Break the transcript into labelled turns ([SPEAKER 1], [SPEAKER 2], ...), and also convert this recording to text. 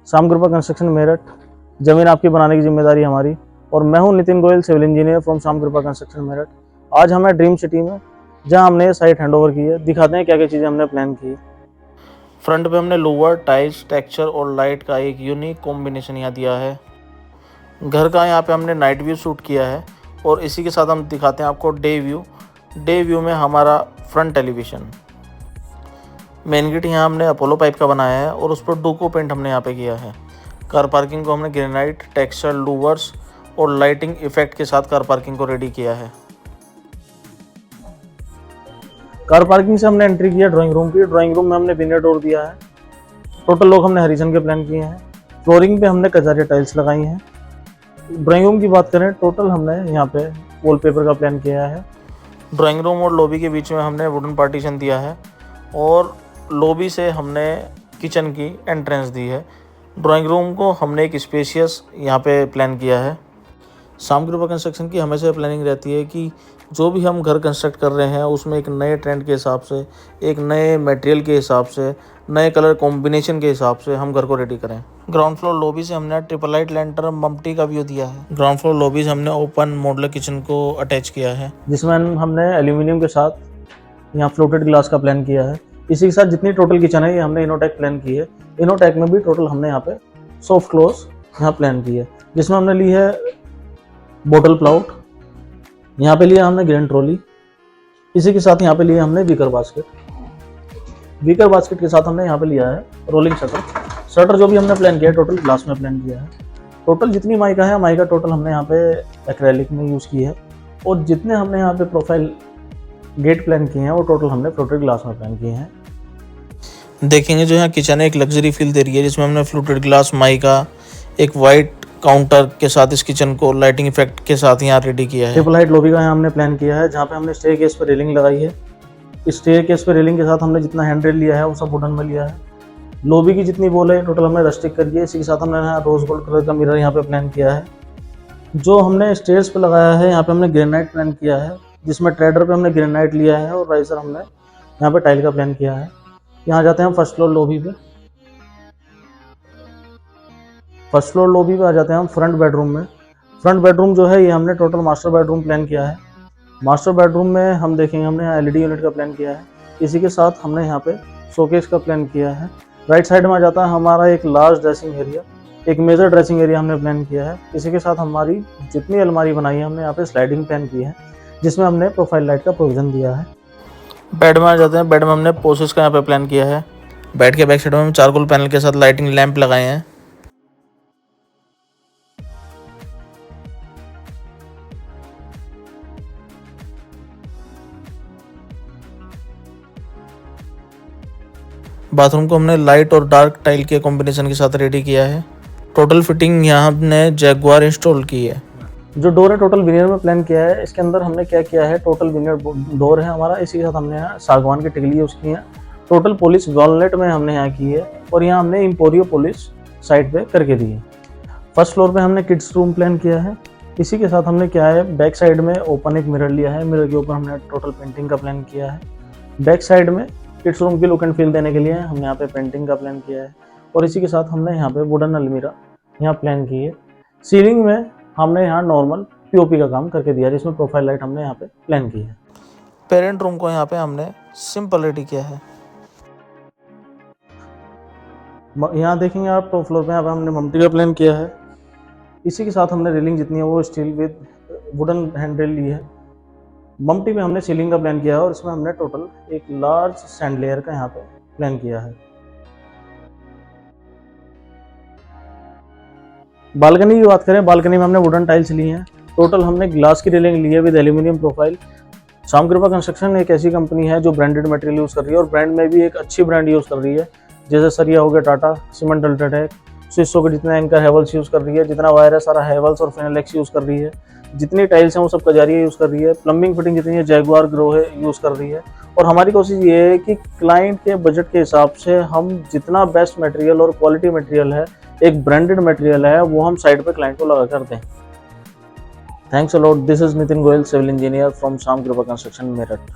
[SPEAKER 1] शाम कृपा कंस्ट्रक्शन मेरठ, ज़मीन आपकी बनाने की जिम्मेदारी हमारी। और मैं हूं Nitin Goyal, civil engineer from Shyam Kripa construction Meerut. आज हमें ड्रीम सिटी में, जहां हमने ये साइट हैंडओवर की है, दिखाते हैं क्या क्या चीज़ें हमने प्लान की है। फ्रंट पे हमने लोअर टाइल्स, टेक्सचर और लाइट का एक यूनिक कॉम्बिनेशन यहाँ दिया है। घर का यहाँ पे हमने नाइट व्यू शूट किया है और इसी के साथ हम दिखाते हैं आपको डे व्यू। डे व्यू में हमारा फ्रंट एलिवेशन, मेन गेट यहाँ हमने अपोलो पाइप का बनाया है और उस पर डूको पेंट हमने यहाँ पे किया है। कार पार्किंग को हमने ग्रेनाइट, टेक्सचर, लूवर्स और लाइटिंग इफेक्ट के साथ कार पार्किंग को रेडी किया है। कार पार्किंग से हमने एंट्री किया ड्राइंग रूम की। ड्राइंग रूम में हमने विनर डोर दिया है। टोटल लोग हमने हरिजन के प्लान किए हैं। फ्लोरिंग पे हमने कजारिया टाइल्स लगाई हैं। ड्राइंग रूम की बात करें, टोटल हमने यहाँ पे वॉलपेपर का प्लान किया है। ड्राइंग रूम और लॉबी के बीच में हमने वुडन पार्टीशन दिया है और लॉबी से हमने किचन की एंट्रेंस दी है। ड्राइंग रूम को हमने एक स्पेशियस यहाँ पे प्लान किया है। शाम कृपा कंस्ट्रक्शन की हमेशा प्लानिंग रहती है कि जो भी हम घर कंस्ट्रक्ट कर रहे हैं उसमें एक नए ट्रेंड के हिसाब से, एक नए मटेरियल के हिसाब से, नए कलर कॉम्बिनेशन के हिसाब से हम घर को रेडी करें। ग्राउंड फ्लोर लॉबी से हमने ट्रिपल लाइट लैंटर्न मम्टी का व्यू दिया है। ग्राउंड फ्लोर लॉबी से हमने ओपन मॉडुलर किचन को अटैच किया है, जिसमें हमने एल्यूमिनियम के साथ यहाँ फ्लोटेड ग्लास का प्लान किया है। इसी के साथ जितनी टोटल किचन है ये हमने इनोटेक प्लान की है। इनोटेक में भी टोटल हमने यहाँ पे सॉफ्ट क्लोज यहाँ प्लान की है, जिसमें हमने ली है बोटल प्लाउट, यहाँ पे लिया हमने ग्रैंड ट्रॉली। इसी के साथ यहाँ पे लिया हमने वीकर बास्केट। वीकर बास्केट के साथ हमने यहाँ पे लिया है रोलिंग शटर। शटर जो भी हमने प्लान किया है टोटल ग्लास में प्लान किया है। टोटल जितनी माइका है, माइका टोटल हमने यहाँ पे एक्रेलिक में यूज़ की है और जितने हमने यहाँ पे प्रोफाइल गेट प्लान किए हैं वो टोटल हमने फ्लोटेड ग्लास में प्लान किए हैं। देखेंगे जो यहाँ किचन है एक लग्जरी फील दे रही है, जिसमें हमने फ्लोटेड ग्लास, माइका, एक वाइट काउंटर के साथ इस किचन को लाइटिंग इफेक्ट के साथ यहाँ रेडी किया है। ट्रिपल हाइट लॉबी का यहाँ हमने प्लान किया है, जहाँ पे हमने स्टेयर केस पर रेलिंग लगाई है। इस स्टेयर केस पर रेलिंग के साथ हमने जितना हैंड रेल लिया है वो सब वुडन में लिया है। लॉबी की जितनी वॉल है टोटल हमने रस्टिक करी है। इसी के साथ हमने यहाँ रोज गोल्ड कलर का मिरर यहाँ पे प्लान किया है। जो हमने स्टेयर्स पे लगाया है यहाँ पे हमने ग्रेनाइट प्लान किया है, जिसमें ट्रेडर पे हमने ग्रेनाइट लिया है और राइजर हमने यहाँ पे टाइल का प्लान किया है। यहाँ जाते हैं हम फर्स्ट फ्लोर लॉबी पे। फर्स्ट फ्लोर लॉबी पे आ जाते हैं हम फ्रंट बेडरूम में। फ्रंट बेडरूम जो है ये हमने टोटल मास्टर बेडरूम प्लान किया है। मास्टर बेडरूम में हम देखेंगे हमने यहाँ एलईडी यूनिट का प्लान किया है। इसी के साथ हमने यहाँ पे शोकेस का प्लान किया है। राइट साइड में आ जाता है हमारा एक लार्ज ड्रेसिंग एरिया, एक मेजर ड्रेसिंग एरिया हमने प्लान किया है। इसी के साथ हमारी जितनी अलमारी बनाई है हमने यहाँ पे स्लाइडिंग प्लान की है, जिसमें हमने प्रोफाइल लाइट का प्रोविजन दिया है। बेड में आ जाते हैं। बेड में हमने पोसेस का यहाँ पे प्लान किया है। बेड के बैक साइड में हम चारकोल पैनल के साथ लाइटिंग लैंप लगाए हैं। बाथरूम को हमने लाइट और डार्क टाइल के कॉम्बिनेशन के साथ रेडी किया है। टोटल फिटिंग यहाँ हमने जैगुआर इंस्टॉल की है। जो डोर है टोटल विनियर में प्लान किया है। इसके अंदर हमने क्या किया है, टोटल विनियर डोर है हमारा। इसी के साथ हमने यहाँ सागवान की टिकली यूज़ की है। टोटल पॉलिश वॉलनेट में हमने यहाँ की है और यहाँ हमने इम्पोरियो पॉलिश साइड पे करके दी है। फर्स्ट फ्लोर पे हमने किड्स रूम प्लान किया है। इसी के साथ हमने क्या है, बैक साइड में ओपन एक मिरर लिया है। मिरर के ऊपर हमने टोटल पेंटिंग का प्लान किया है। बैक साइड में किड्स रूम की लुक एंड फील देने के लिए हमने यहाँ पे पेंटिंग का प्लान किया है और इसी के साथ हमने यहाँ पे वुडन अलमीरा यहाँ प्लान की है। सीलिंग में हमने यहाँ नॉर्मल पीओपी का काम करके दिया, जिसमें प्रोफाइल लाइट हमने यहाँ पे प्लान की है। पेरेंट रूम को यहाँ पे हमने सिंपल रेडी किया है। यहाँ देखेंगे आप टॉप फ्लोर पे यहाँ पे हमने मम्टी का प्लान किया है। इसी के साथ हमने रेलिंग जितनी है वो स्टील विद वुडन हैंडल ली है। मम्टी में हमने सीलिंग का प्लान किया है और इसमें हमने टोटल एक लार्ज सैंड लेयर का यहाँ पे प्लान किया है। बालकनी की बात करें, बालकनी में हमने वुडन टाइल्स ली हैं। टोटल हमने ग्लास की रेलिंग ली है विद एल्यूमिनियम प्रोफाइल। शाम कृपा कंस्ट्रक्शन एक ऐसी कंपनी है जो ब्रांडेड मटेरियल यूज़ कर रही है और ब्रांड में भी एक अच्छी ब्रांड यूज़ कर रही है। जैसे सरिया हो गया टाटा, सीमेंट अल्ट्राटेक, स्विसो के जितना एंकर हेवल्स यूज़ कर रही है, जितना वायर है सारा हेवल्स और फिनोलेक्स यूज़ कर रही है, जितनी टाइल्स हैं वो सब कजारिया यूज़ कर रही है, प्लम्बिंग फिटिंग जितनी है जैगुआर ग्रो है यूज़ कर रही है। और हमारी कोशिश ये है कि क्लाइंट के बजट के हिसाब से हम जितना बेस्ट मटेरियल और क्वालिटी मटेरियल है, एक ब्रांडेड मटेरियल है, वो हम साइड पे क्लाइंट को लगा कर दें। Thanks a lot. This is Nitin Goyal, civil engineer from Shyam Kripa construction Meerut.